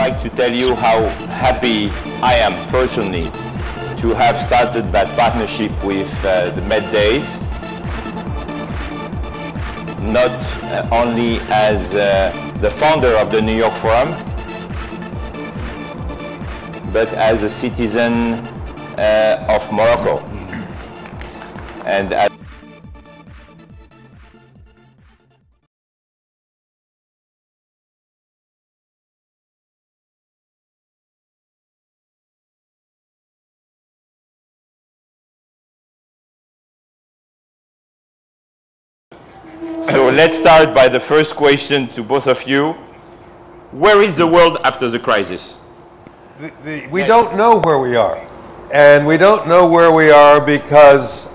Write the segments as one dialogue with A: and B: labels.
A: like to tell you how happy I am personally to have started that partnership with the Med Days, not only as the founder of the New York Forum, but as a citizen of Morocco. And so let's start by the first question to both of you. Where is the world after the crisis?
B: We don't know where we are. And we don't know where we are because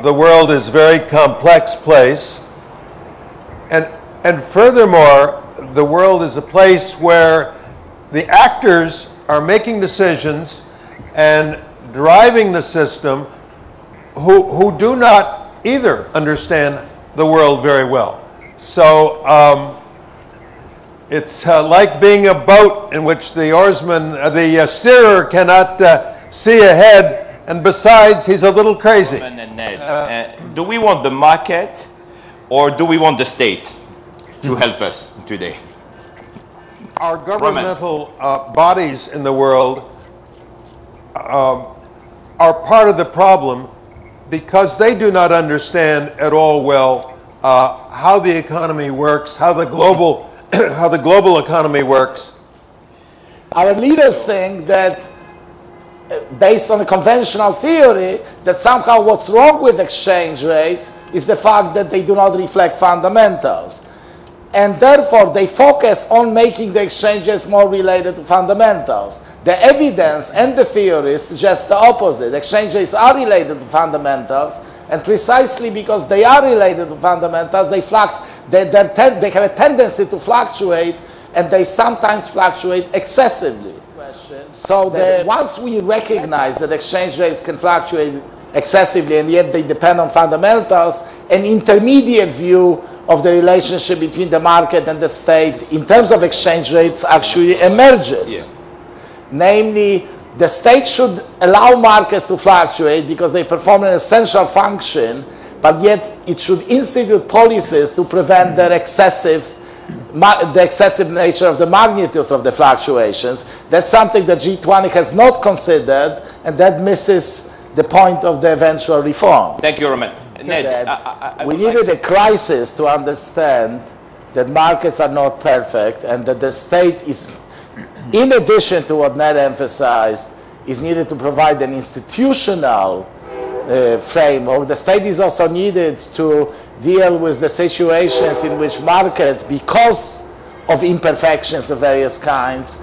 B: the world is a very complex place. And furthermore, the world is a place where the actors are making decisions and driving the system who do not either understand the world very well. So it's like being a boat in which the oarsman, the steerer cannot see ahead, and besides, he's a little crazy.
A: Do we want the market or do we want the state to help us today?
B: Our governmental bodies in the world are part of the problem because they do not understand at all well how the economy works, how the global economy works.
C: Our leaders think that, based on a conventional theory, that somehow what's wrong with exchange rates is the fact that they do not reflect fundamentals. And therefore, they focus on making the exchanges more related to fundamentals. The evidence and the theory suggest the opposite. Exchange rates are related to fundamentals, and precisely because they are related to fundamentals, they have a tendency to fluctuate, and they sometimes fluctuate excessively. So that once we recognize that exchange rates can fluctuate excessively and yet they depend on fundamentals, an intermediate view of the relationship between the market and the state in terms of exchange rates actually emerges. Yeah. Namely, the state should allow markets to fluctuate because they perform an essential function, but yet it should institute policies to prevent their excessive nature of the magnitudes of the fluctuations. That's something that G20 has not considered, and that misses the point of the eventual reform.
A: Thank you, Roman. Ned,
C: we needed a crisis to understand that markets are not perfect and that the state is, in addition to what Ned emphasized, is needed to provide an institutional framework. The state is also needed to deal with the situations in which markets, because of imperfections of various kinds,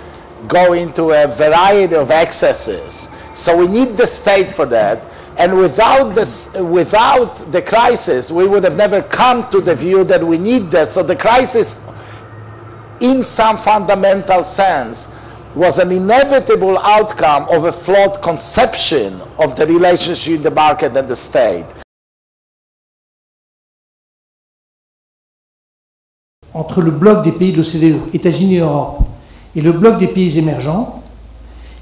C: go into a variety of excesses. So we need the state for that. And without the crisis, we would have never come to the view that we need that. So the crisis, in some fundamental sense, was an inevitable outcome of a flawed conception of the relationship between the market and the state.
D: Entre le bloc des pays de l'OCDE, États-Unis et Europe, et le bloc des pays émergents,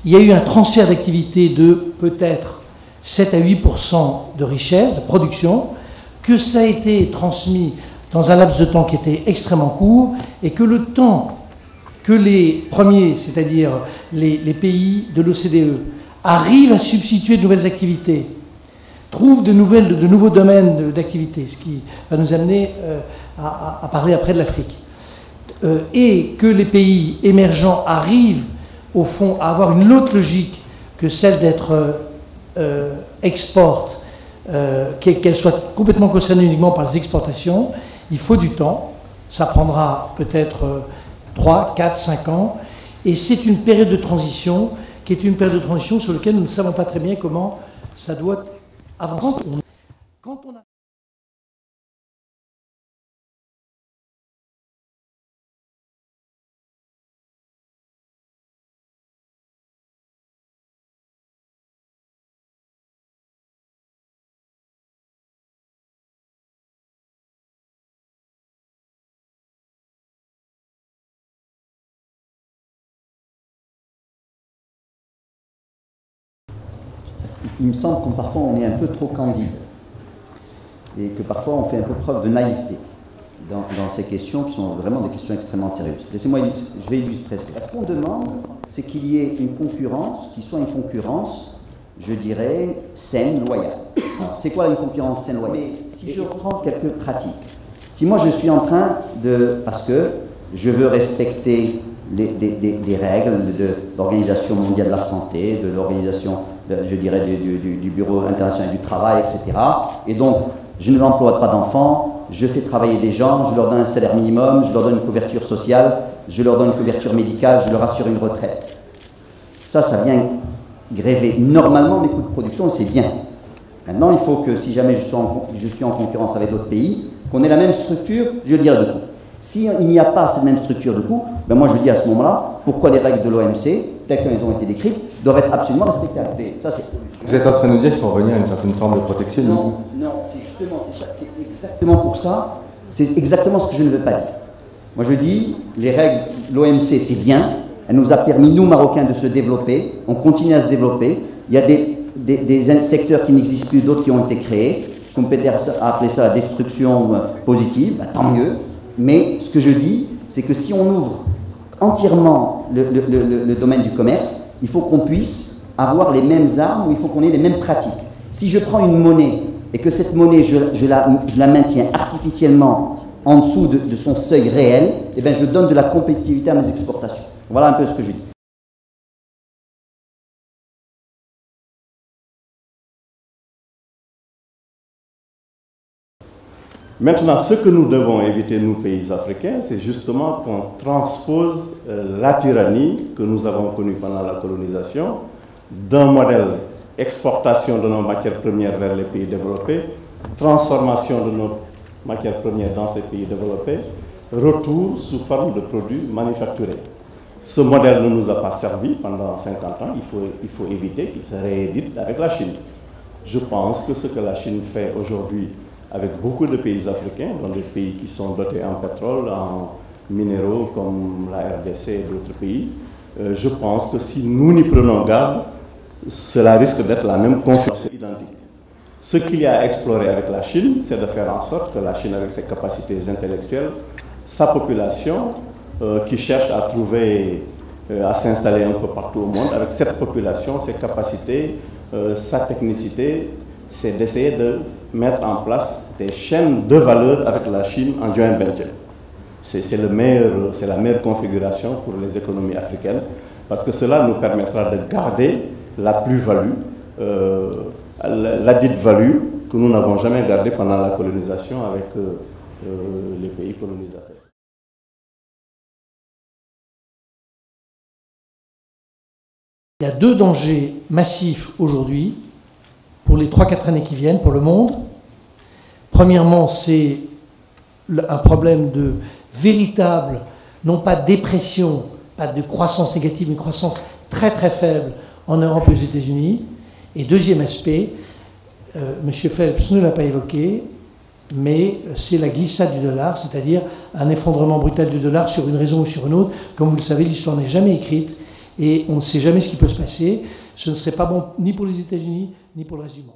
D: il y a eu un transfert d'activité de peut-être 7 à 8% de richesse, de production, que ça a été transmis dans un laps de temps qui était extrêmement court, et que le temps que les premiers, c'est-à-dire les pays de l'OCDE, arrivent à substituer de nouvelles activités, trouvent de nouveaux domaines d'activité, ce qui va nous amener à parler après de l'Afrique, et que les pays émergents arrivent, au fond, à avoir une autre logique que celle d'être export, qu'elle soit complètement concernée uniquement par les exportations, il faut du temps, ça prendra peut-être 3, 4, 5 ans, et c'est une période de transition qui est une période de transition sur laquelle nous ne savons pas très bien comment ça doit avancer. Quand on a
E: il me semble que parfois on est un peu trop candide et que parfois on fait un peu preuve de naïveté dans ces questions qui sont vraiment des questions extrêmement sérieuses. Laissez-moi, je vais illustrer cela. Ce qu'on demande, c'est qu'il y ait une concurrence qui soit une concurrence, je dirais, saine, loyale. Alors, c'est quoi une concurrence saine, loyale? Mais si je reprends quelques pratiques, si moi je suis en train de, parce que je veux respecter des règles de l'Organisation mondiale de la santé, de l'organisation, je dirais, du Bureau international du travail, etc. Et donc, je ne n'emploie pas d'enfants, je fais travailler des gens, je leur donne un salaire minimum, je leur donne une couverture sociale, je leur donne une couverture médicale, je leur assure une retraite. Ça vient gréver normalement mes coûts de production, c'est bien. Maintenant, il faut que si jamais je suis en concurrence avec d'autres pays, qu'on ait la même structure, je dirais, de coût. S'il n'y a pas cette même structure de coût, ben moi je dis à ce moment-là, pourquoi les règles de l'OMC, telles qu'elles ont été décrites, doivent être absolument respectées. Ça,
F: vous êtes en train de nous dire qu'il faut revenir à une certaine forme de protectionnisme?
E: Non, c'est justement, c'est exactement pour ça, c'est exactement ce que je ne veux pas dire. Moi je dis, les règles, l'OMC c'est bien, elle nous a permis, nous Marocains, de se développer, on continue à se développer, il y a des secteurs qui n'existent plus, d'autres qui ont été créés, je peux peut-être appeler ça la destruction positive, bah, tant mieux, mais ce que je dis, c'est que si on ouvre entièrement le domaine du commerce, il faut qu'on puisse avoir les mêmes armes, ou il faut qu'on ait les mêmes pratiques. Si je prends une monnaie et que cette monnaie, je la maintiens artificiellement en dessous de son seuil réel, eh bien je donne de la compétitivité à mes exportations. Voilà un peu ce que je dis.
G: Maintenant, ce que nous devons éviter, nous, pays africains, c'est justement qu'on transpose la tyrannie que nous avons connue pendant la colonisation d'un modèle exportation de nos matières premières vers les pays développés, transformation de nos matières premières dans ces pays développés, retour sous forme de produits manufacturés. Ce modèle ne nous a pas servi pendant 50 ans, il faut éviter qu'il se réédite avec la Chine. Je pense que ce que la Chine fait aujourd'hui avec beaucoup de pays africains, dans des pays qui sont dotés en pétrole, en minéraux comme la RDC et d'autres pays, je pense que si nous n'y prenons garde, cela risque d'être la même confusion identique. Ce qu'il y a à explorer avec la Chine, c'est de faire en sorte que la Chine, avec ses capacités intellectuelles, sa population, qui cherche à trouver, à s'installer un peu partout au monde, avec cette population, ses capacités, sa technicité, c'est d'essayer de mettre en place des chaînes de valeur avec la Chine en joint venture. C'est la meilleure configuration pour les économies africaines, parce que cela nous permettra de garder la plus-value, la dite value que nous n'avons jamais gardée pendant la colonisation avec les pays colonisateurs.
D: Il y a deux dangers massifs aujourd'hui pour les 3-4 années qui viennent pour le monde. Premièrement, c'est un problème de véritable, non pas dépression, pas de croissance négative, mais une croissance très très faible en Europe et aux États-Unis. Et deuxième aspect, M. Phelps ne l'a pas évoqué, mais c'est la glissade du dollar, c'est-à-dire un effondrement brutal du dollar sur une raison ou sur une autre. Comme vous le savez, l'histoire n'est jamais écrite et on ne sait jamais ce qui peut se passer. Ce ne serait pas bon ni pour les États-Unis, ni pour le reste du monde.